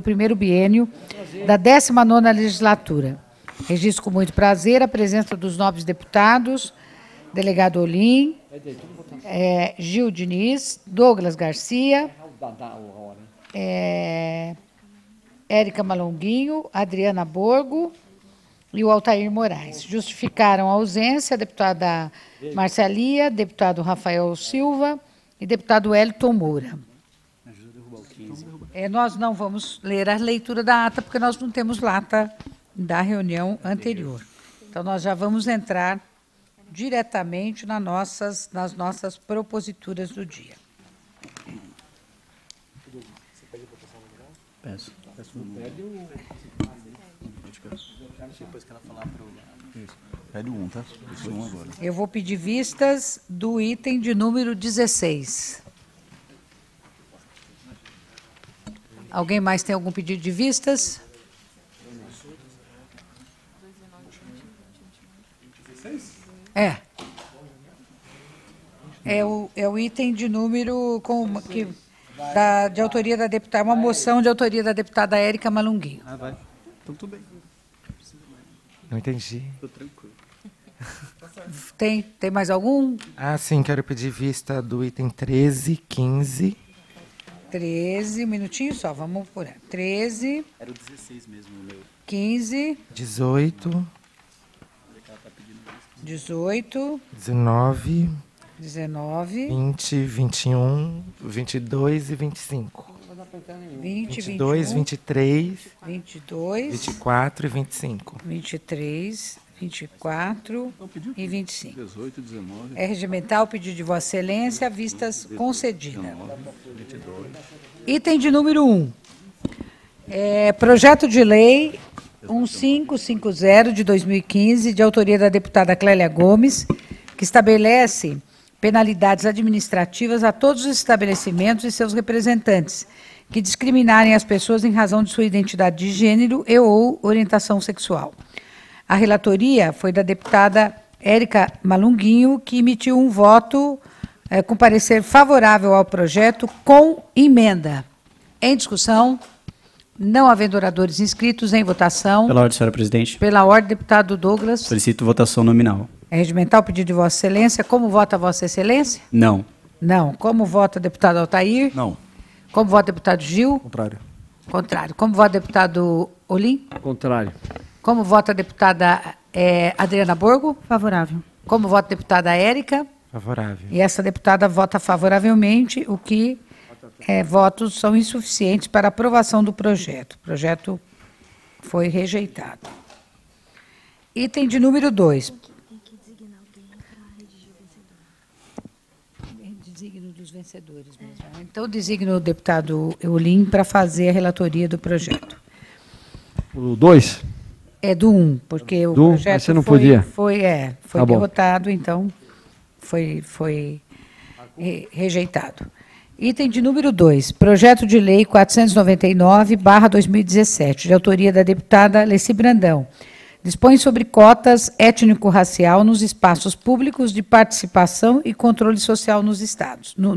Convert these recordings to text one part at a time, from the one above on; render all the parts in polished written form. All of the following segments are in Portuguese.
primeiro biênio da 19ª legislatura. Registro com muito prazer a presença dos nobres deputados, delegado Olim, Gil Diniz, Douglas Garcia, Érica Malonguinho, Adriana Borgo e o Altair Moraes. Justificaram a ausência a deputada Marcelia, deputado Rafael Silva e deputado Wellington Moura. Nós não vamos ler a leitura da ata, porque nós não temos ata da reunião anterior. Então, nós já vamos entrar diretamente nas nossas proposituras do dia. Peço. Depois que ela falar pro... Pede um, tá? Esse um agora. Eu vou pedir vistas do item de número 16. Alguém mais tem algum pedido de vistas? É o item de número de autoria da deputada, uma moção de autoria da deputada Érica Malunguinho. Ah, vai. Então, tudo bem. Não entendi. Estou tranquilo. Tem mais algum? Ah, sim, quero pedir vista do item 13, 15. 13, um minutinho só, vamos por aí. 13. Era o 16 mesmo, o meu. 15. 18. 18. 19. 19. 20, 21, 22 e 25. 20, 22, 21, 23. 22. 24 e 25. 23, 24 e 25. 18, 19. É regimental, pedido de Vossa Excelência, vistas concedida. 22. Item de número 1. Projeto de lei 1550 de 2015, de autoria da deputada Clélia Gomes, que estabelece penalidades administrativas a todos os estabelecimentos e seus representantes que discriminarem as pessoas em razão de sua identidade de gênero e ou orientação sexual. A relatoria foi da deputada Érica Malunguinho, que emitiu um voto com parecer favorável ao projeto com emenda. Em discussão, não havendo oradores inscritos, em votação. Pela ordem, senhora presidente. Pela ordem, deputado Douglas. Solicito votação nominal. É regimental o pedido de Vossa Excelência. Como vota Vossa Excelência? Não. Não. Como vota deputado Altair? Não. Como vota deputado Gil? Contrário. Contrário. Como vota deputado Olim? Contrário. Como vota a deputada Adriana Borgo? Favorável. Como vota a deputada Érica? Favorável. E essa deputada vota favoravelmente, o que votos são insuficientes para aprovação do projeto. O projeto foi rejeitado. Item de número 2. Tem que designar alguém para redigir o vencedor. Designo dos vencedores mesmo. Então, designo o deputado Olim para fazer a relatoria do projeto. O 2? É do 1, porque o Do 1? projeto Você não foi podia? Foi Tá bom. derrotado, então foi rejeitado. Item de número 2, projeto de lei 499/2017, de autoria da deputada Leci Brandão. Dispõe sobre cotas étnico-racial nos espaços públicos de participação e controle social no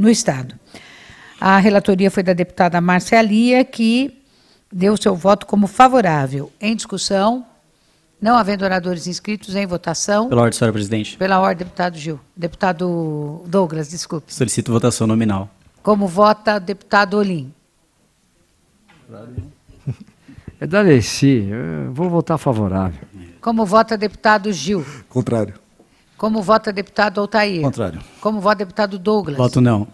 Estado. A relatoria foi da deputada Marcelia, que deu seu voto como favorável. Em discussão, não havendo oradores inscritos, em votação. Pela ordem, senhora presidente. Pela ordem, deputado Gil. Deputado Douglas, desculpe. Solicito votação nominal. Como vota o deputado Olim? É da Leci. Eu vou votar favorável. Como vota deputado Gil? Contrário. Como vota deputado Altair? Contrário. Como vota deputado Douglas? Voto não.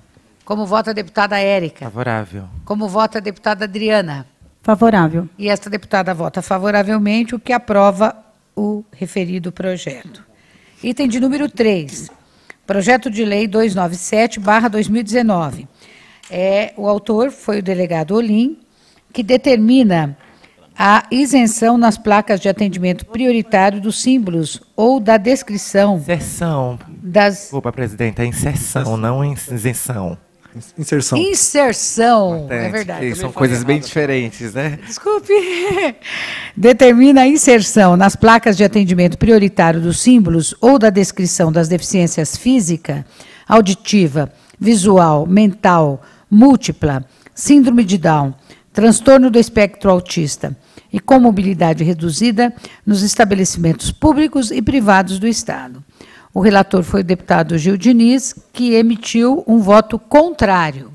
Como vota a deputada Érica? Favorável. Como vota a deputada Adriana? Favorável. E esta deputada vota favoravelmente, o que aprova o referido projeto. Item de número 3. Projeto de lei 297/2019. O autor foi o delegado Olim, que determina a isenção nas placas de atendimento prioritário dos símbolos ou da descrição Inserção. das... Desculpa, presidente, é inserção, não isenção. Inserção. Inserção, é Importante, verdade. que são coisas bem diferentes, né? Desculpe. Determina a inserção nas placas de atendimento prioritário dos símbolos ou da descrição das deficiências física, auditiva, visual, mental, múltipla, síndrome de Down, transtorno do espectro autista e com mobilidade reduzida nos estabelecimentos públicos e privados do Estado. O relator foi o deputado Gil Diniz, que emitiu um voto contrário.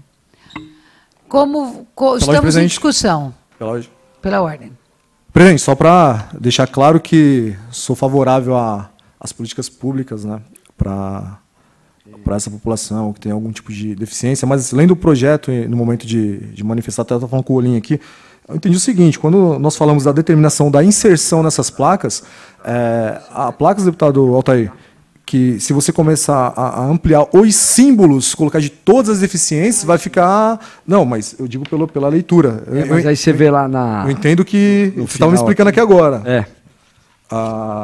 Estamos em discussão. Pela ordem. Presidente, só para deixar claro que sou favorável às políticas públicas, né, para essa população que tem algum tipo de deficiência, mas além do projeto, no momento de manifestar, até estou falando com o Olim aqui, eu entendi o seguinte: quando nós falamos da determinação da inserção nessas placas, a placas, deputado Altair, que se você começar a ampliar os símbolos, colocar de todas as deficiências, vai ficar... Não, mas eu digo pela leitura. Mas aí você vê lá na... Eu entendo que você estava me explicando aqui agora.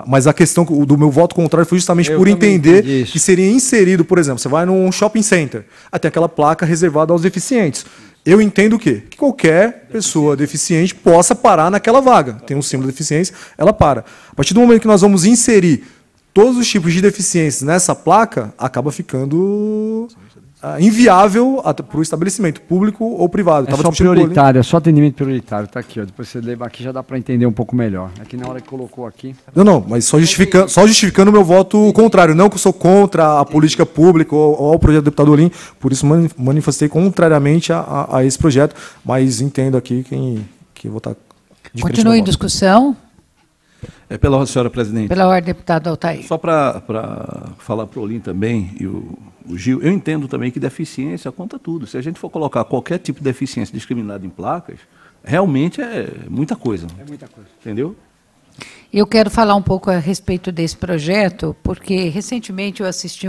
Mas a questão do meu voto contrário foi justamente por entender que seria inserido, por exemplo, você vai num shopping center, até aquela placa reservada aos deficientes. Eu entendo o quê? Que qualquer pessoa deficiente possa parar naquela vaga. Tem um símbolo de deficiência, ela para. A partir do momento que nós vamos inserir todos os tipos de deficiências nessa placa, acaba ficando inviável para o estabelecimento público ou privado. É só prioritário, é só atendimento prioritário. Está aqui, ó. Depois você leva aqui, já dá para entender um pouco melhor. Aqui na hora que colocou aqui... Não, mas só justificando o meu voto contrário. Não que eu sou contra a política pública ou ao projeto do deputado Olim, por isso manifestei contrariamente a esse projeto, mas entendo aqui que votar diferente. Continua em discussão. Pela ordem, senhora presidente. Pela ordem, deputado Altair. Só para falar para o Olim também e o Gil, eu entendo também que deficiência conta tudo. Se a gente for colocar qualquer tipo de deficiência discriminada em placas, realmente é muita coisa. É muita coisa. Entendeu? Eu quero falar um pouco a respeito desse projeto, porque recentemente eu assisti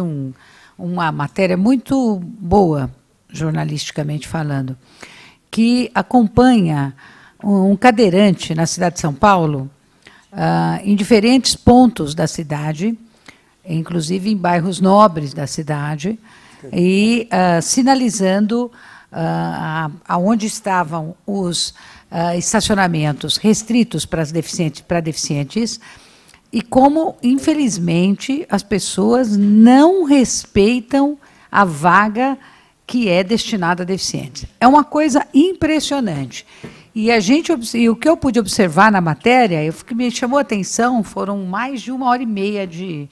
uma matéria muito boa, jornalisticamente falando, que acompanha um cadeirante na cidade de São Paulo, em diferentes pontos da cidade, inclusive em bairros nobres da cidade, e sinalizando aonde estavam os estacionamentos restritos para deficientes, e como, infelizmente, as pessoas não respeitam a vaga que é destinada a deficientes. É uma coisa impressionante. E o que eu pude observar na matéria, que me chamou a atenção, foram mais de 1h30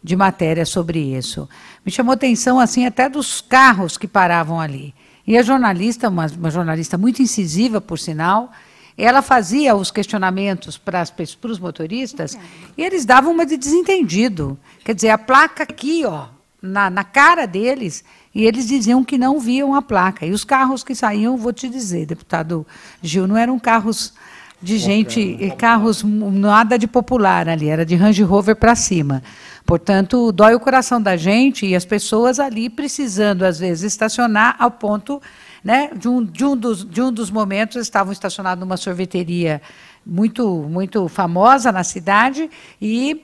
de matéria sobre isso. Me chamou a atenção assim, até dos carros que paravam ali. E a jornalista, uma jornalista muito incisiva, por sinal, ela fazia os questionamentos para os motoristas e eles davam uma de desentendido. Quer dizer, a placa aqui, ó, na cara deles, e eles diziam que não viam a placa. E os carros que saíam, vou te dizer, deputado Gil, não eram carros de gente, carros nada de popular ali, era de Range Rover para cima. Portanto, dói o coração da gente e as pessoas ali precisando, às vezes, estacionar ao ponto, né, de um dos momentos, estavam estacionados numa sorveteria muito famosa na cidade e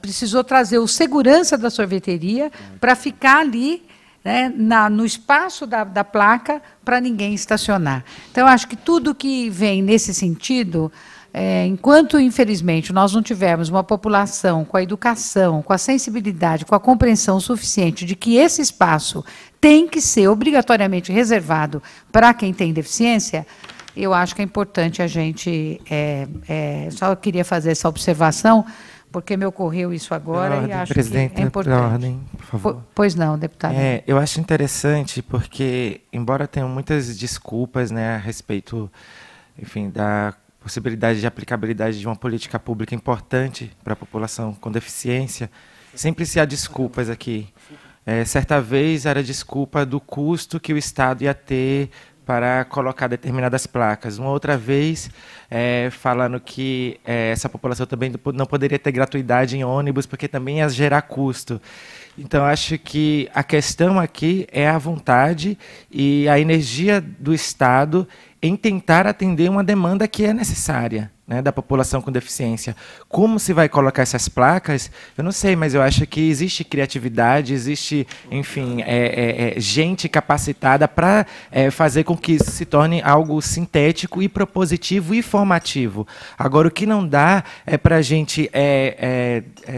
precisou trazer o segurança da sorveteria para ficar ali, né, no espaço da placa para ninguém estacionar. Então, acho que tudo que vem nesse sentido, enquanto, infelizmente, nós não tivermos uma população com a educação, com a sensibilidade, com a compreensão suficiente de que esse espaço tem que ser obrigatoriamente reservado para quem tem deficiência, eu acho que é importante a gente... só queria fazer essa observação, porque me ocorreu isso agora e acho que é importante. Pela ordem, por favor. Pois não, deputado. Eu acho interessante porque, embora tenham muitas desculpas, né, a respeito, enfim, da possibilidade de aplicabilidade de uma política pública importante para a população com deficiência, sempre se há desculpas aqui. Certa vez era desculpa do custo que o Estado ia ter para colocar determinadas placas. Uma outra vez, falando que essa população também não poderia ter gratuidade em ônibus, porque também ia gerar custo. Então, acho que a questão aqui é a vontade e a energia do Estado em tentar atender uma demanda que é necessária. né, da população com deficiência. Como se vai colocar essas placas? Eu não sei, mas eu acho que existe criatividade, existe, enfim, gente capacitada para fazer com que isso se torne algo sintético e propositivo e formativo. Agora, o que não dá é para a gente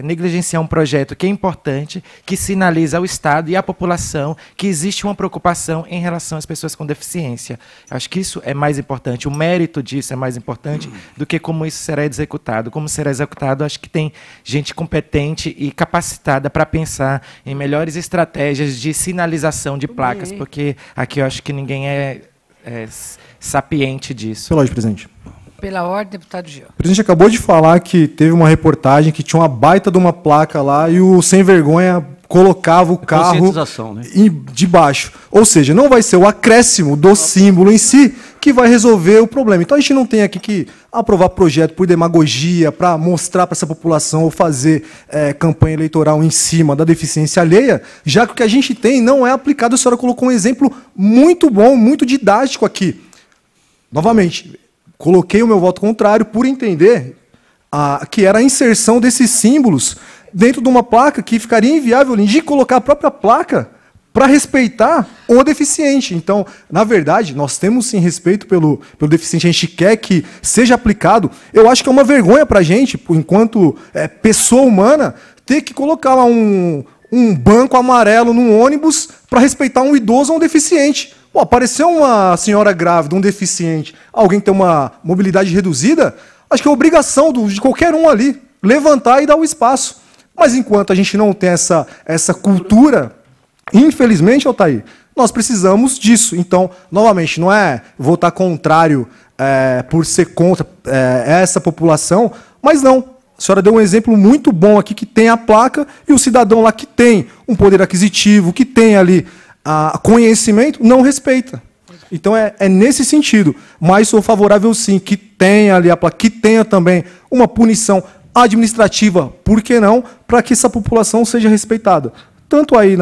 negligenciar um projeto que é importante, que sinaliza ao Estado e à população que existe uma preocupação em relação às pessoas com deficiência. Eu acho que isso é mais importante, o mérito disso é mais importante do que como isso será executado. Como será executado, acho que tem gente competente e capacitada para pensar em melhores estratégias de sinalização de placas, porque aqui eu acho que ninguém é sapiente disso. Pela ordem, presidente. Pela ordem, deputado Gil. O presidente acabou de falar que teve uma reportagem que tinha uma baita de uma placa lá e o sem vergonha colocava o carro conscientização, né? de baixo. Ou seja, não vai ser o acréscimo do símbolo em si que vai resolver o problema. Então a gente não tem aqui que aprovar projeto por demagogia, para mostrar para essa população ou fazer campanha eleitoral em cima da deficiência alheia, já que o que a gente tem não é aplicado. A senhora colocou um exemplo muito bom, muito didático aqui. Novamente, coloquei o meu voto contrário por entender que era a inserção desses símbolos dentro de uma placa que ficaria inviável de colocar a própria placa para respeitar o deficiente. Então, na verdade, nós temos sim respeito pelo deficiente, a gente quer que seja aplicado. Eu acho que é uma vergonha para a gente, enquanto pessoa humana, ter que colocar lá um banco amarelo num ônibus para respeitar um idoso ou um deficiente. Pô, apareceu uma senhora grávida, um deficiente, alguém que tem uma mobilidade reduzida, acho que é obrigação de qualquer um ali levantar e dar o espaço. Mas enquanto a gente não tem essa cultura, infelizmente, Altair, nós precisamos disso. Então, novamente, não é votar contrário por ser contra essa população, mas não. A senhora deu um exemplo muito bom aqui, que tem a placa, e o cidadão lá que tem um poder aquisitivo, que tem ali conhecimento, não respeita. Então, é nesse sentido. Mas sou favorável, sim, que tenha ali a placa, que tenha também uma punição administrativa, por que não, para que essa população seja respeitada. Tanto aí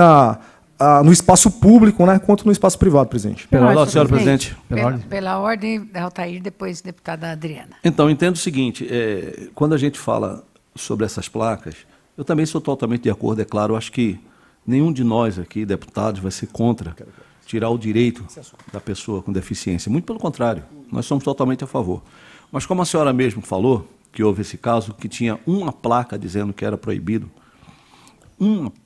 no espaço público, né, quanto no espaço privado, presidente. Pela ordem, senhor presidente. Pela ordem, Altair, depois deputada Adriana. Então, entendo o seguinte, quando a gente fala sobre essas placas, eu também sou totalmente de acordo, é claro, eu acho que nenhum de nós aqui, deputados, vai ser contra tirar o direito da pessoa com deficiência. Muito pelo contrário, nós somos totalmente a favor. Mas como a senhora mesmo falou, que houve esse caso, que tinha uma placa dizendo que era proibido,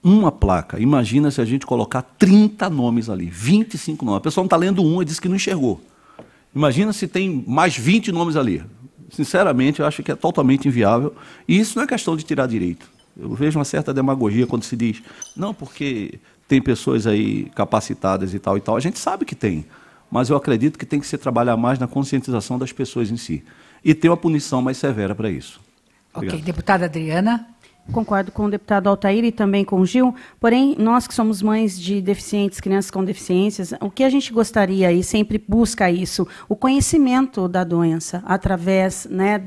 uma placa. Imagina se a gente colocar 30 nomes ali, 25 nomes. A pessoa não está lendo um e disse que não enxergou. Imagina se tem mais 20 nomes ali. Sinceramente, eu acho que é totalmente inviável. E isso não é questão de tirar direito. Eu vejo uma certa demagogia quando se diz, não, porque tem pessoas aí capacitadas e tal e tal. A gente sabe que tem, mas eu acredito que tem que se trabalhar mais na conscientização das pessoas em si. E ter uma punição mais severa para isso. Obrigado. Ok, deputada Adriana. Concordo com o deputado Altair e também com o Gil, porém, nós que somos mães de deficientes, crianças com deficiências, o que a gente gostaria e sempre busca isso, o conhecimento da doença, através, né,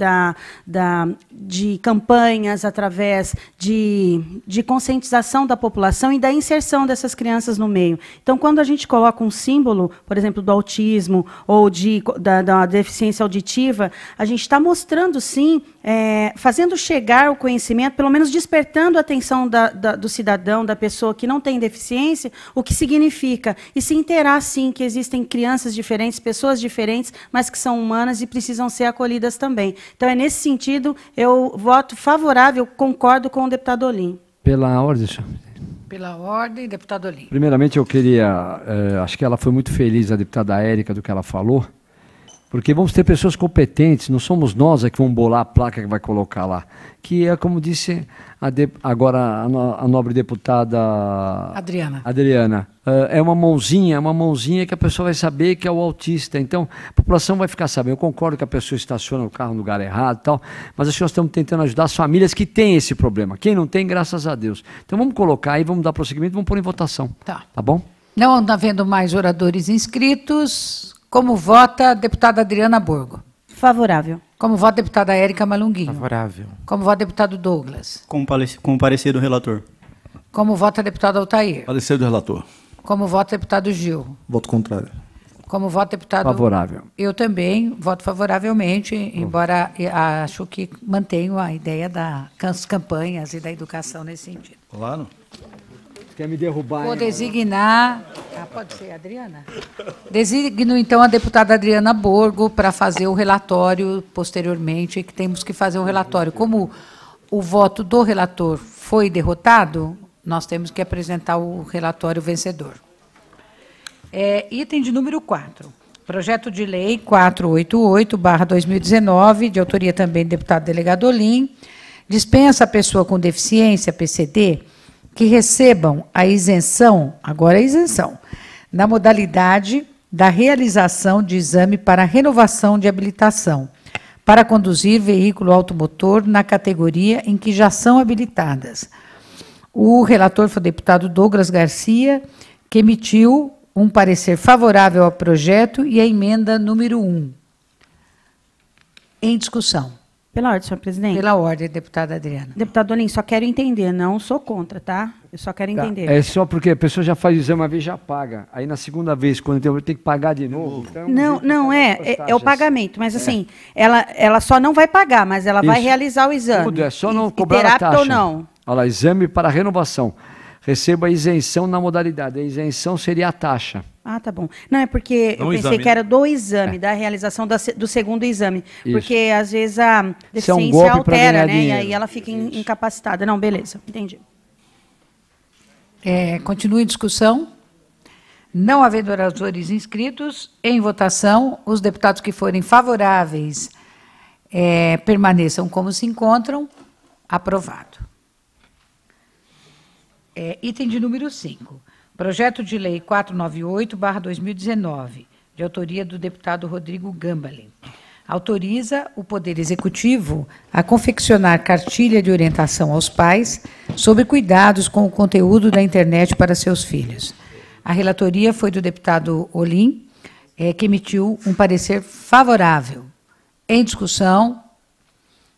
de campanhas, através de conscientização da população e da inserção dessas crianças no meio. Então, quando a gente coloca um símbolo, por exemplo, do autismo ou da deficiência auditiva, a gente está mostrando, sim, fazendo chegar o conhecimento, pelo menos despertando a atenção do cidadão, da pessoa que não tem deficiência, o que significa. E se inteirar, sim, que existem crianças diferentes, pessoas diferentes, mas que são humanas e precisam ser acolhidas também. Então, é nesse sentido, eu voto favorável, concordo com o deputado Olim. Pela ordem, senhor. Pela ordem, deputado Olim. Primeiramente, eu queria... acho que ela foi muito feliz, a deputada Érica, do que ela falou, porque vamos ter pessoas competentes, não somos nós que vamos bolar a placa que vai colocar lá. Que é, como disse agora a nobre deputada Adriana. É uma mãozinha que a pessoa vai saber que é o autista. Então, a população vai ficar sabendo. Eu concordo que a pessoa estaciona o carro no lugar errado e tal, mas acho que nós estamos tentando ajudar as famílias que têm esse problema. Quem não tem, graças a Deus. Então, vamos colocar aí, vamos dar prosseguimento, vamos pôr em votação. Tá bom? Não havendo mais oradores inscritos, como vota a deputada Adriana Borgo? Favorável. Como vota a deputada Érica Malunguinho? Favorável. Como vota o deputado Douglas? Com o parecer do relator. Como vota a deputada Altair? Parecer do relator. Como vota o deputado Gil? Voto contrário. Como voto deputado... Favorável. Eu também voto favoravelmente, embora acho que mantenho a ideia das campanhas e da educação nesse sentido. Claro. Quer me derrubar? Vou designar... pode ser, Adriana? Designo, então, a deputada Adriana Borgo para fazer o relatório posteriormente, que temos que fazer um relatório. Como o voto do relator foi derrotado, nós temos que apresentar o relatório vencedor. Item de número 4. Projeto de lei 488/2019, de autoria também do deputado delegado Olim, dispensa a pessoa com deficiência, PCD, que recebam a isenção, agora a isenção, na modalidade da realização de exame para renovação de habilitação, para conduzir veículo automotor na categoria em que já são habilitadas. O relator foi o deputado Douglas Garcia, que emitiu um parecer favorável ao projeto e a emenda número 1. Em discussão. Pela ordem, senhor presidente. Pela ordem, deputada Adriana. Deputado Olim, só quero entender, não sou contra, tá? Eu só quero entender. É só porque a pessoa já faz o exame uma vez, já paga. Aí na segunda vez, quando tem que pagar de novo. Então, Não, é o pagamento, mas assim, ela só não vai pagar, mas ela vai realizar o exame. Tudo, é só não cobrar a taxa. Ou não. Olha lá, exame para renovação. Receba isenção na modalidade. A isenção seria a taxa. Ah, tá bom. Não, é porque eu pensei que era do exame, da realização do segundo exame. Isso. Porque, às vezes, a deficiência golpe pra altera, ganhar né? dinheiro. E aí ela fica incapacitada. Não, beleza, entendi. Continua em discussão. Não havendo oradores inscritos, em votação, os deputados que forem favoráveis permaneçam como se encontram. Aprovado. Item de número 5. Projeto de lei 498/2019, de autoria do deputado Rodrigo Gambale. Autoriza o Poder Executivo a confeccionar cartilha de orientação aos pais sobre cuidados com o conteúdo da internet para seus filhos. A relatoria foi do deputado Olim, que emitiu um parecer favorável. Em discussão,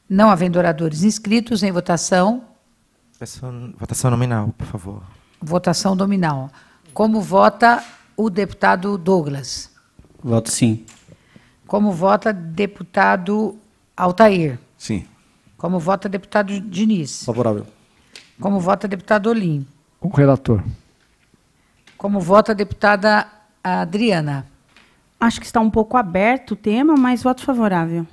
não havendo oradores inscritos, em votação. Votação nominal, por favor. Votação nominal. Como vota o deputado Douglas? Voto sim. Como vota deputado Altair? Sim. Como vota deputado Diniz? Favorável. Como vota deputado Olim? O relator. Como vota deputada Adriana? Acho que está um pouco aberto o tema, mas voto favorável.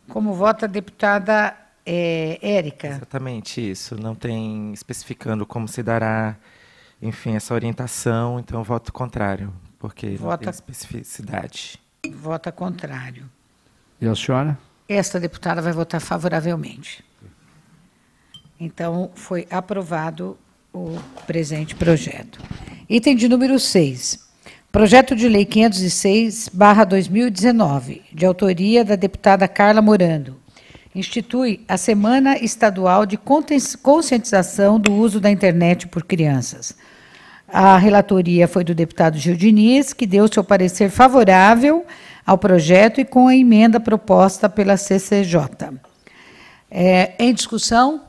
Como vota deputada Érica? Exatamente isso. Não tem especificando como se dará, enfim, essa orientação, então voto contrário, porque não tem especificidade. Vota contrário. E a senhora? Esta deputada vai votar favoravelmente. Então, foi aprovado o presente projeto. Item de número 6. Projeto de lei 506/2019, de autoria da deputada Carla Morando. Institui a Semana Estadual de Conscientização do Uso da Internet por Crianças. A relatoria foi do deputado Gil Diniz, que deu seu parecer favorável ao projeto e com a emenda proposta pela CCJ. Em discussão,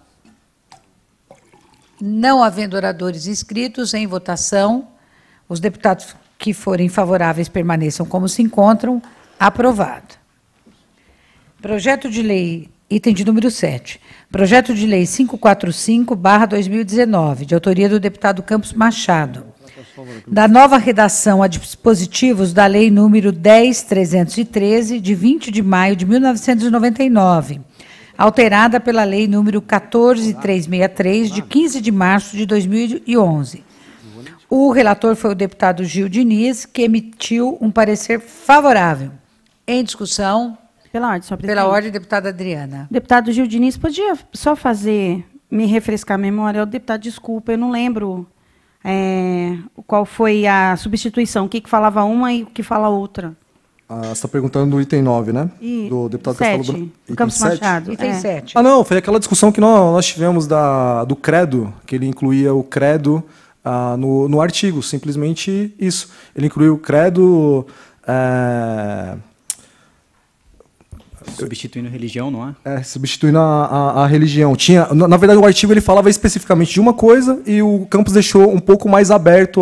não havendo oradores inscritos, em votação, os deputados que forem favoráveis permaneçam como se encontram. Aprovado. Projeto de lei, item de número 7. Projeto de lei 545/2019, de autoria do deputado Campos Machado. Da nova redação a dispositivos da lei número 10.313, de 20 de maio de 1999, alterada pela lei número 14.363, de 15 de março de 2011. O relator foi o deputado Gil Diniz, que emitiu um parecer favorável. Em discussão. Pela ordem, senhor presidente. Pela ordem, deputada Adriana. Deputado Gil Diniz, podia só me refrescar a memória? O deputado, desculpa, eu não lembro qual foi a substituição, o que falava uma e o que fala outra. Você está perguntando do item 9, né? Do deputado 7, do Campos Machado. Item 7. Não, foi aquela discussão que nós tivemos do credo, que ele incluía o credo no artigo, simplesmente isso. Ele incluiu o credo... Substituindo religião, não é? Substituindo a religião. Na verdade, o artigo ele falava especificamente de uma coisa e o Campos deixou um pouco mais aberto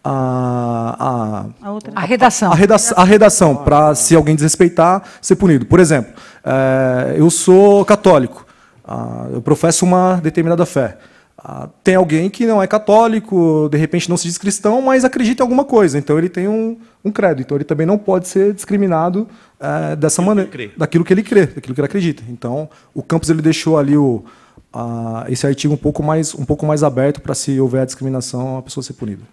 A redação. A redação, para, se alguém desrespeitar, ser punido. Por exemplo, eu sou católico, eu professo uma determinada fé. Tem alguém que não é católico, de repente não se diz cristão, mas acredita em alguma coisa. Então ele tem um credo. Então ele também não pode ser discriminado dessa maneira, daquilo que ele crê, daquilo que ele acredita. Então o Campos ele deixou ali esse artigo um pouco mais aberto para, se houver a discriminação, a pessoa ser punida.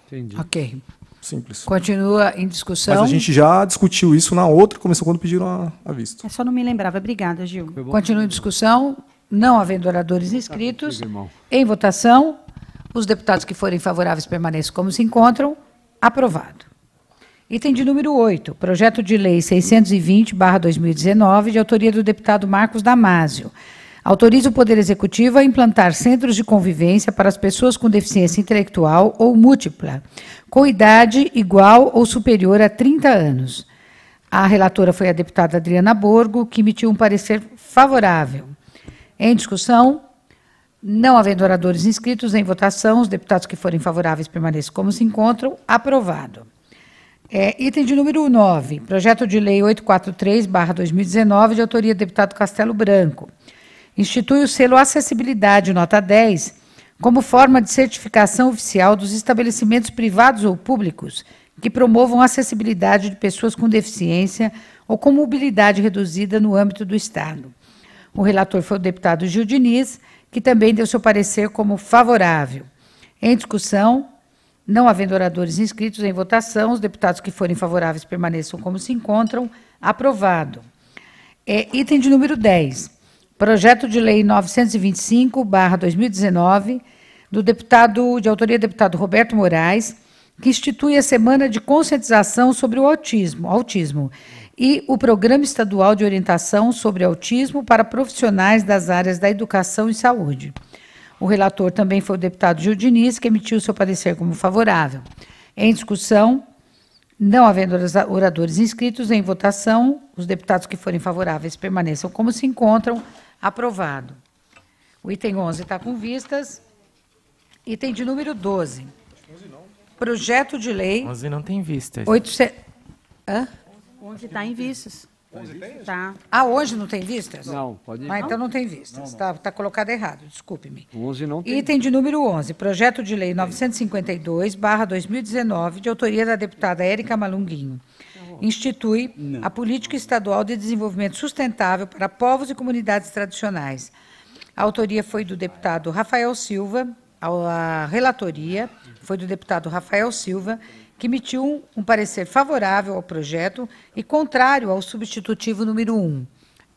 Entendi. Ok. Simples. Continua em discussão. Mas a gente já discutiu isso na outra, começou quando pediram a vista. Só não me lembrava. Obrigada, Gil. Continua em discussão. Não havendo oradores inscritos, em votação, os deputados que forem favoráveis permaneçam como se encontram. Aprovado. Item de número 8, projeto de lei 620/2019, de autoria do deputado Marcos Damasio. Autoriza o Poder Executivo a implantar centros de convivência para as pessoas com deficiência intelectual ou múltipla, com idade igual ou superior a 30 anos. A relatora foi a deputada Adriana Borgo, que emitiu um parecer favorável. Em discussão, não havendo oradores inscritos, em votação, os deputados que forem favoráveis permaneçam como se encontram. Aprovado. Item de número 9, projeto de lei 843/2019, de autoria do deputado Castelo Branco. Institui o selo Acessibilidade Nota 10 como forma de certificação oficial dos estabelecimentos privados ou públicos que promovam a acessibilidade de pessoas com deficiência ou com mobilidade reduzida no âmbito do Estado. O relator foi o deputado Gil Diniz, que também deu seu parecer como favorável. Em discussão, não havendo oradores inscritos, em votação, os deputados que forem favoráveis permaneçam como se encontram. Aprovado. Item de número 10, projeto de lei 925/2019, de autoria do deputado Roberto Moraes, que institui a Semana de Conscientização sobre o autismo e o Programa Estadual de Orientação sobre Autismo para profissionais das áreas da educação e saúde. O relator também foi o deputado Gil Diniz, que emitiu seu parecer como favorável. Em discussão, não havendo oradores inscritos, em votação, os deputados que forem favoráveis permaneçam como se encontram. Aprovado. O item 11 está com vistas. Item de número 12. Projeto de lei... 11 não tem vistas. 11 está em vistas. 11 tem? Tá. Hoje não tem vistas? Não, pode ir. Então não tem vistas. Está colocado errado, desculpe-me. 11 não tem. Item de número 11, projeto de lei 952/2019, de autoria da deputada Érica Malunguinho. Institui a Política Estadual de Desenvolvimento Sustentável para Povos e Comunidades Tradicionais. A autoria foi do deputado Rafael Silva, a relatoria foi do deputado Rafael Silva, que emitiu um parecer favorável ao projeto e contrário ao substitutivo número 1.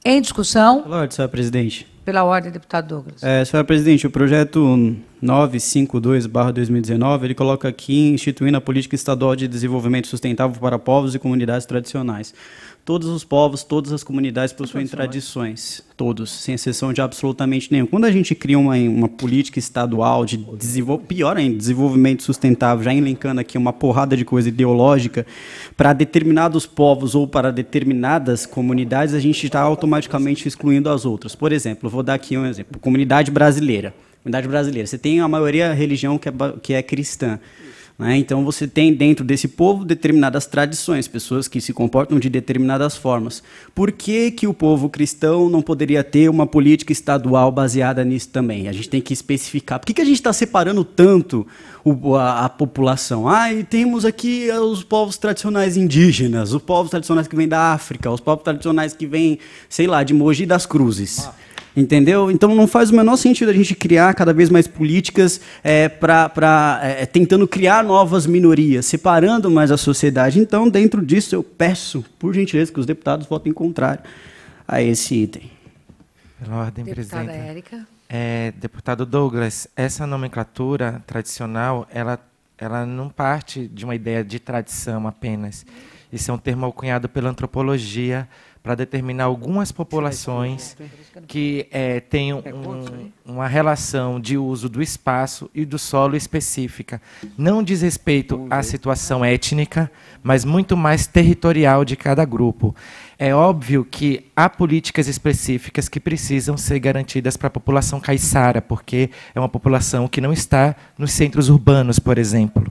Em discussão... Pela ordem, senhora presidente. Pela ordem, deputado Douglas. Senhora presidente, o projeto 952/2019, ele coloca aqui, instituindo a Política Estadual de Desenvolvimento Sustentável para Povos e Comunidades Tradicionais. Todos os povos, todas as comunidades possuem tradições, todos, sem exceção de absolutamente nenhum. Quando a gente cria uma política estadual de desenvolvimento sustentável, já elencando aqui uma porrada de coisa ideológica, para determinados povos ou para determinadas comunidades, a gente está automaticamente excluindo as outras. Por exemplo, vou dar aqui um exemplo, comunidade brasileira. Você tem a maioria religião que é cristã. Então, você tem dentro desse povo determinadas tradições, pessoas que se comportam de determinadas formas. Por que o povo cristão não poderia ter uma política estadual baseada nisso também? A gente tem que especificar. Por que a gente está separando tanto a população? E temos aqui os povos tradicionais indígenas, os povos tradicionais que vêm da África, os povos tradicionais que vêm, sei lá, de Mogi das Cruzes. Entendeu? Então não faz o menor sentido a gente criar cada vez mais políticas tentando criar novas minorias, separando mais a sociedade. Então, dentro disso, eu peço, por gentileza, que os deputados votem contrário a esse item. Pela ordem, Deputada presidente. Érica. Deputado Douglas, essa nomenclatura tradicional, ela não parte de uma ideia de tradição apenas. Isso é um termo cunhado pela antropologia para determinar algumas populações que tenham uma relação de uso do espaço e do solo específica. Não diz respeito à situação étnica, mas muito mais territorial de cada grupo. É óbvio que há políticas específicas que precisam ser garantidas para a população caiçara, porque é uma população que não está nos centros urbanos, por exemplo.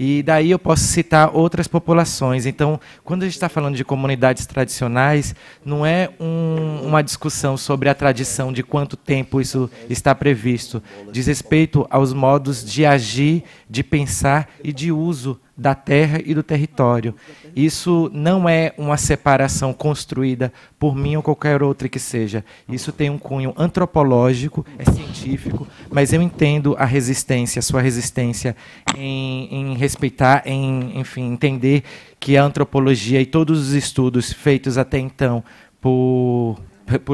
E daí eu posso citar outras populações. Então, quando a gente está falando de comunidades tradicionais, não é uma discussão sobre a tradição, de quanto tempo isso está previsto. Diz respeito aos modos de agir, de pensar e de uso da terra e do território. Isso não é uma separação construída por mim ou qualquer outra que seja. Isso tem um cunho antropológico, é científico, mas eu entendo a resistência, a sua resistência em respeitar, enfim, entender que a antropologia e todos os estudos feitos até então por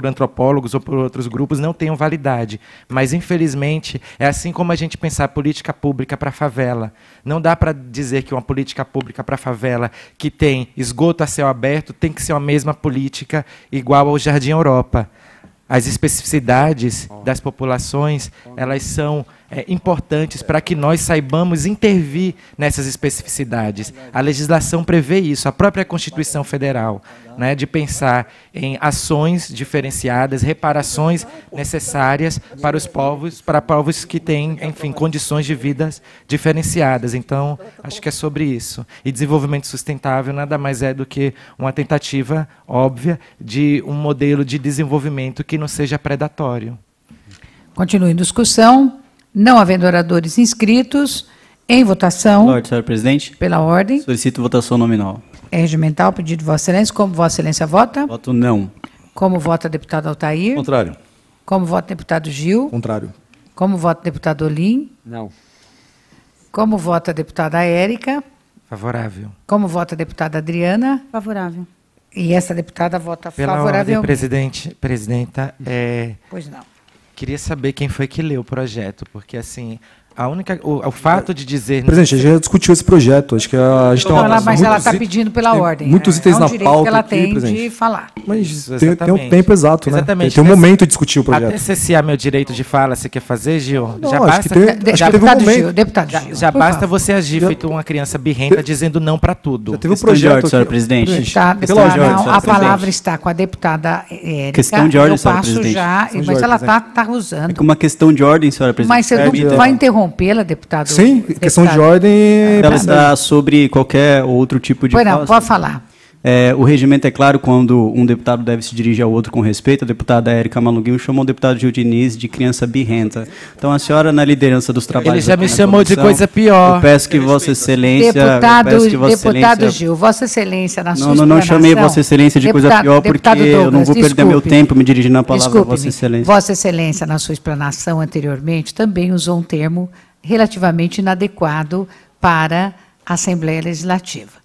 antropólogos ou por outros grupos não tenham validade. Mas, infelizmente, é assim como a gente pensar política pública para a favela. Não dá para dizer que uma política pública para a favela que tem esgoto a céu aberto tem que ser a mesma política igual ao Jardim Europa. As especificidades das populações, elas são importantes para que nós saibamos intervir nessas especificidades. A legislação prevê isso, a própria Constituição Federal, né, de pensar em ações diferenciadas, reparações necessárias para os povos, para povos que têm, enfim, condições de vida diferenciadas. Então, acho que é sobre isso. E desenvolvimento sustentável nada mais é do que uma tentativa óbvia de um modelo de desenvolvimento que não seja predatório. Continue em discussão. Não havendo oradores inscritos, em votação. Lorde, senhor presidente. Pela ordem. Solicito votação nominal. É regimental, pedido de Vossa Excelência. Como Vossa Excelência vota? Voto não. Como vota deputado Altair? Contrário. Como vota deputado Gil? Contrário. Como vota deputado Olim? Não. Como vota a deputada Érica? Favorável. Como vota a deputada Adriana? Favorável. E essa deputada vota Pela favoravelmente. ordem, presidenta, Pois não. queria saber quem foi que leu o projeto, porque assim, o fato de dizer... Presidente, a gente já discutiu esse projeto. Acho que a gente tem Mas ela está muitos pedindo pela tem ordem. muitos itens é um na direito pauta que ela aqui, tem presidente. de falar. Mas Isso, tem um exatamente. tempo exato, né? Exatamente. Tem um momento de discutir o projeto. Até cessear meu direito de fala, você quer fazer, Gil? Não, já acho basta, que tem- acho que teve um Deputado momento. Gil, deputado Gil. já por basta favor. você agir feito uma criança birrenta dizendo não para tudo. Já teve um Questão de projeto ordem, senhor aqui. presidente. Tá, Pela ordem, não, senhor a presidente. palavra está com a deputada Érica. Questão de ordem, eu senhora passo presidente. já, Questão de mas ordem, ela presidente. está usando. É uma questão de ordem, senhora presidente. Mas você não Permita. vai interrompê-la, deputado? Sim, questão de deputado? ordem. Ela está sobre qualquer outro tipo de Pois não, fala, pode falar. O regimento é claro quando um deputado deve se dirigir ao outro com respeito. A deputada Érica Malunguinho chamou o deputado Gil Diniz de criança birrenta. Então, a senhora, na liderança dos trabalhos... Ele já me aqui na chamou de comissão, coisa pior. Eu peço que Vossa Excelência... Deputado, eu peço que Vossa deputado Excelência- Gil, Vossa Excelência, na sua Não explanação... chamei Vossa Excelência de coisa pior, porque deputado eu não Douglas, vou perder meu desculpe. tempo me dirigindo a palavra a Desculpe-me. Vossa Excelência. Vossa Excelência, na sua explanação anteriormente, também usou um termo relativamente inadequado para a Assembleia Legislativa.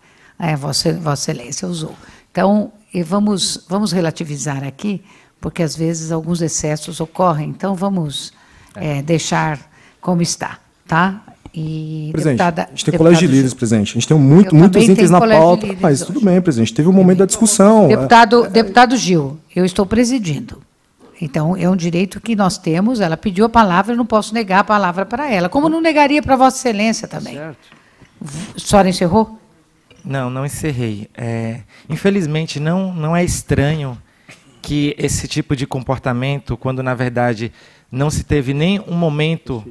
Vossa Excelência usou. Então, vamos relativizar aqui, porque às vezes alguns excessos ocorrem. Então, vamos deixar como está, tá? E Presidente, deputada, a gente tem deputado colégio de Gil. líderes, presidente. A gente tem Eu muitos também itens tenho na colégio de pauta. líderes Mas hoje. tudo bem, presidente. Teve um momento da discussão. Deputado Gil, eu estou presidindo. Então, é um direito que nós temos. Ela pediu a palavra, eu não posso negar a palavra para ela. Como não negaria para Vossa Excelência também. A senhora encerrou? Não encerrei. Infelizmente, não é estranho que esse tipo de comportamento, quando na verdade não se teve nem um momento,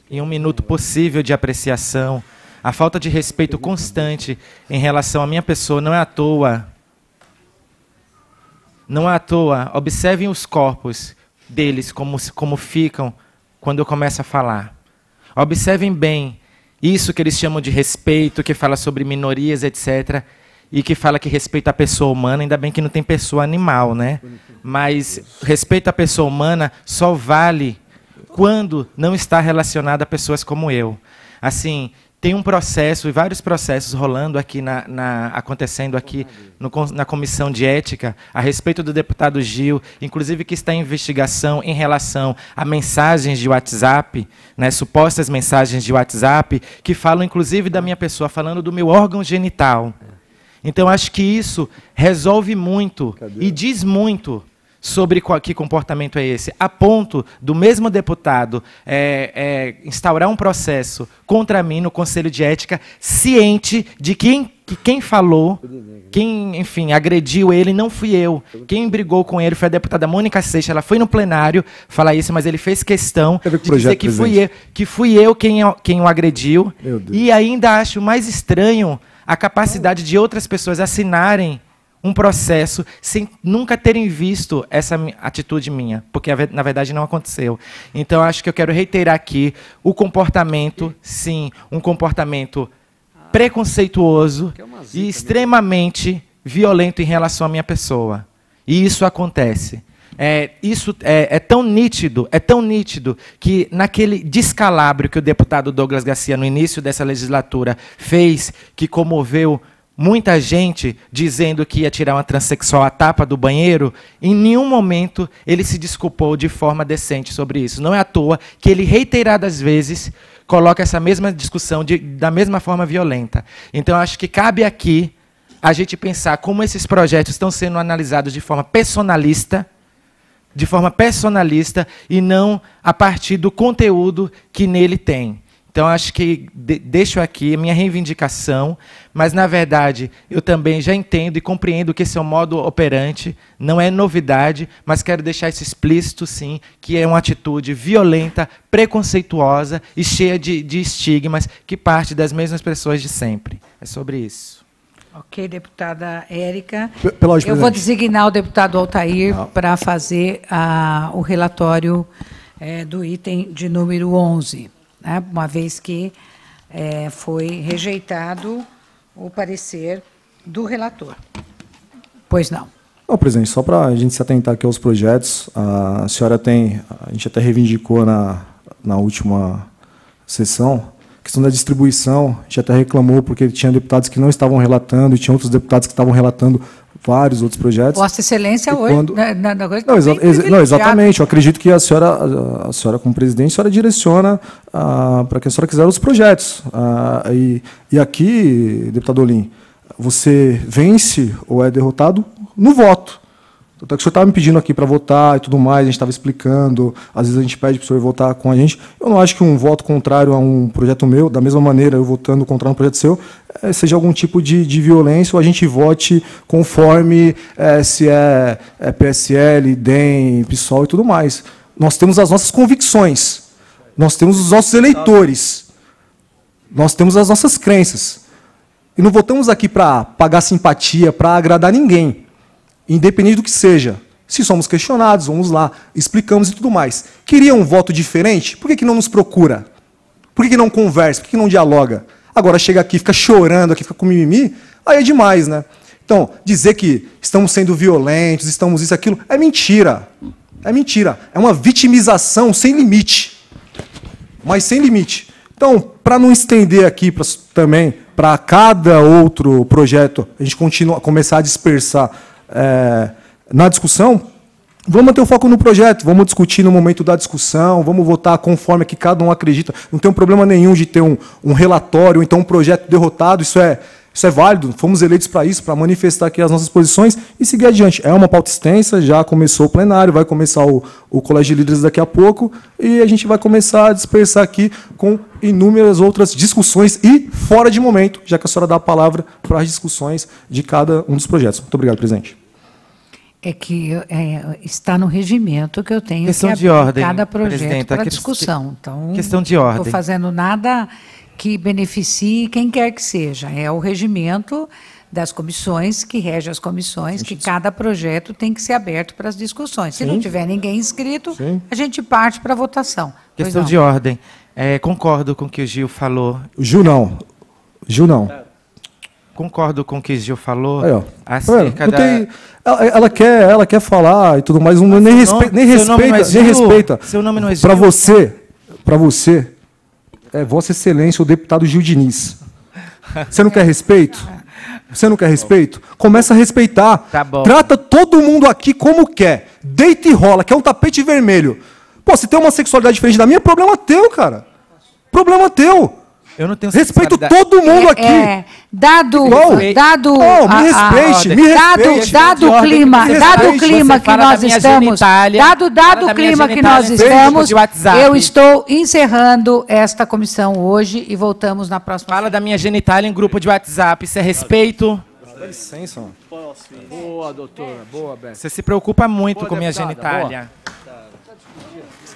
em um minuto possível de apreciação, a falta de respeito constante em relação à minha pessoa, não é à toa. Não é à toa. Observem os corpos deles, como ficam quando eu começo a falar. Observem bem isso que eles chamam de respeito, que fala sobre minorias, etc., e que fala que respeita a pessoa humana, ainda bem que não tem pessoa animal, né? Mas respeito à pessoa humana só vale quando não está relacionado a pessoas como eu. Assim, tem um processo, e vários processos rolando aqui, acontecendo aqui na Comissão de Ética, a respeito do deputado Gil, inclusive que está em investigação em relação a mensagens de WhatsApp, né, supostas mensagens de WhatsApp, que falam inclusive da minha pessoa, falando do meu órgão genital. Então, acho que isso resolve muito e diz muito sobre que comportamento é esse, a ponto do mesmo deputado instaurar um processo contra mim no Conselho de Ética, ciente de que que quem falou, quem, enfim, agrediu ele não fui eu. Quem brigou com ele foi a deputada Mônica Seixas. Ela foi no plenário falar isso, mas ele fez questão de dizer que fui eu quem o agrediu. E ainda acho mais estranho a capacidade de outras pessoas assinarem um processo sem nunca terem visto essa atitude minha, porque na verdade não aconteceu. Então acho que eu quero reiterar aqui o comportamento, sim, um comportamento preconceituoso e extremamente violento em relação à minha pessoa. E isso acontece. Isso é tão nítido que naquele descalabro que o deputado Douglas Garcia, no início dessa legislatura, fez, que comoveu muita gente dizendo que ia tirar uma transexual à tapa do banheiro, em nenhum momento ele se desculpou de forma decente sobre isso. Não é à toa que ele, reiteradas vezes, coloca essa mesma discussão da mesma forma violenta. Então, acho que cabe aqui a gente pensar como esses projetos estão sendo analisados de forma personalista e não a partir do conteúdo que nele tem. Então, acho que deixo aqui a minha reivindicação, mas, na verdade, eu também já entendo e compreendo que esse é um modo operante, não é novidade, mas quero deixar isso explícito, sim, que é uma atitude violenta, preconceituosa e cheia de estigmas que parte das mesmas pessoas de sempre. É sobre isso. Ok, deputada Érica. Eu vou designar o deputado Altair para fazer o relatório do item de número 11. Né, uma vez que foi rejeitado o parecer do relator. Pois não. Não, presidente, só para a gente se atentar aqui aos projetos, a gente até reivindicou na última sessão, a questão da distribuição, a gente até reclamou porque tinha deputados que não estavam relatando e tinha outros deputados que estavam relatando vários outros projetos. Vossa Excelência hoje... Não, exatamente. Eu acredito que a senhora como presidente, a senhora direciona para que a senhora quiser os projetos. E aqui, deputado Olim, você vence ou é derrotado no voto. Tanto é que o senhor estava me pedindo aqui para votar e tudo mais, a gente estava explicando, às vezes a gente pede para o senhor votar com a gente. Eu não acho que um voto contrário a um projeto meu, da mesma maneira, eu votando contrário a um projeto seu, seja algum tipo de violência, ou a gente vote conforme se é PSL, DEM, PSOL e tudo mais. Nós temos as nossas convicções, nós temos os nossos eleitores, nós temos as nossas crenças. E não votamos aqui para pagar simpatia, para agradar ninguém. Independente do que seja. Se somos questionados, vamos lá, explicamos e tudo mais. Queria um voto diferente? Por que não nos procura? Por que não conversa? Por que não dialoga? Agora chega aqui, fica chorando, aqui fica com mimimi, aí é demais, né? Então, dizer que estamos sendo violentos, estamos isso, aquilo, é mentira. É mentira. É uma vitimização sem limite. Mas sem limite. Então, para não estender aqui também, para cada outro projeto, a gente começar a dispersar na discussão, vamos manter o foco no projeto, vamos discutir no momento da discussão, vamos votar conforme que cada um acredita. Não tem problema nenhum de ter um relatório, ou então um projeto derrotado, isso é válido, fomos eleitos para isso, para manifestar aqui as nossas posições e seguir adiante. É uma pauta extensa, já começou o plenário, vai começar o Colégio de Líderes daqui a pouco, e a gente vai começar a dispersar aqui com inúmeras outras discussões e fora de momento, já que a senhora dá a palavra para as discussões de cada um dos projetos. Muito obrigado, presidente. É que está no regimento que eu tenho questão que de ordem, cada projeto para discussão. Então, questão de ordem. Não estou fazendo nada que beneficie quem quer que seja. É o regimento das comissões, que rege as comissões, que cada projeto tem que ser aberto para as discussões. Se não tiver ninguém inscrito, a gente parte para a votação. Questão de ordem. Concordo com o que o Gil falou. Gil não. Concordo com o que o Gil falou. Aí, ó. Acerca ela quer falar e tudo mais, nem respeita. Seu nome não é Gil. Para você, é Vossa Excelência o deputado Gil Diniz. Você não quer respeito? Você não quer respeito? Começa a respeitar. Tá bom. Trata todo mundo aqui como quer. Deita e rola, quer um tapete vermelho. Pô, se tem uma sexualidade diferente da minha, problema teu, cara. Problema teu. Eu não tenho Respeito sexualidade. todo mundo aqui. Dado, Respeito. dado, Oh, me respeite, me respeite. dado o clima, Me dado o respeite. clima Você que fala da nós minha estamos, genitália, dado fala o da minha clima que genitália nós no estamos, grupo de WhatsApp. eu estou encerrando esta comissão hoje e voltamos na próxima. Fala da minha genitália em grupo de WhatsApp. Isso é respeito? Dá licença, mano. Boa, doutora. Boa, Beto. Você se preocupa muito Boa, com minha deputada, genitália.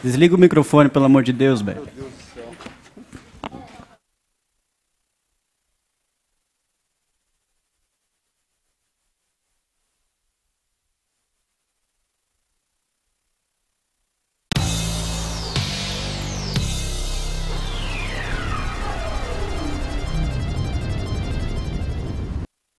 Desliga o microfone, pelo amor de Deus, Beto.